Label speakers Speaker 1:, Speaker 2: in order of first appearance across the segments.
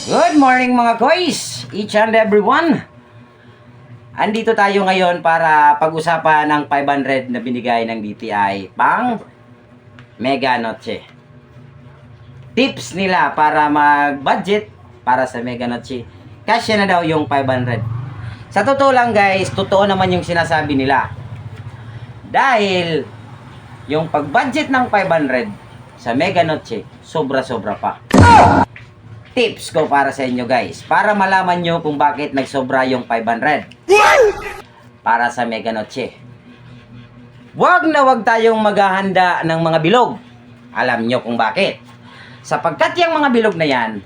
Speaker 1: Good morning mga guys, each and everyone. Andito tayo ngayon para pag-usapan ng 500 na binigay ng DTI pang Mega Noche. Tips nila para mag-budget para sa Mega Noche. Kasya na daw yung 500. Sa totoo lang guys, totoo naman yung sinasabi nila. Dahil yung pag-budget ng 500 sa Mega Noche, sobra-sobra pa. Tips ko para sa inyo guys, para malaman nyo kung bakit nagsobra yung 500 para sa Mega Noche. Wag na wag tayong maghahanda ng mga bilog. Alam nyo kung bakit. Sapagkat yung mga bilog na yan,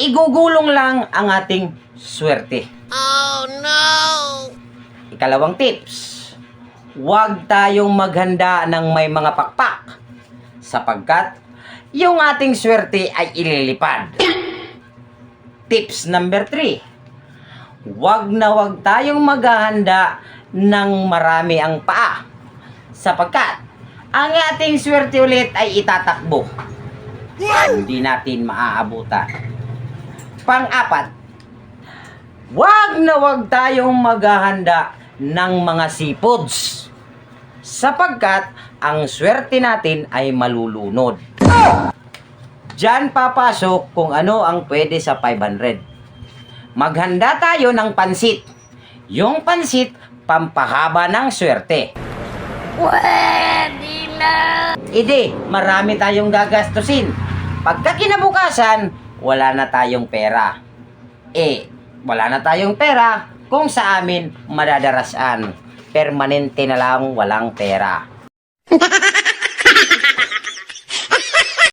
Speaker 1: igugulong lang ang ating swerte.
Speaker 2: Oh no!
Speaker 1: Ikalawang tips, wag tayong maghanda ng may mga pakpak. Sapagkat yung ating swerte ay ililipad. Tips number 3. Wag na wag tayong maghahanda ng marami ang paa. Sapagkat ang ating swerte ulit ay itatakbo. Hindi natin maaabutan. Pang-apat, wag na wag tayong maghahanda ng mga seafoods. Sapagkat ang swerte natin ay malulunod. Diyan papasok kung ano ang pwede sa 500. Maghanda tayo ng pansit. Yung pansit, pampahaba ng swerte.
Speaker 2: Pwede na!
Speaker 1: Ide, marami tayong gagastusin. Pagka kinabukasan, wala na tayong pera. Wala na tayong pera kung sa amin madadarasan. Permanente na lang walang pera.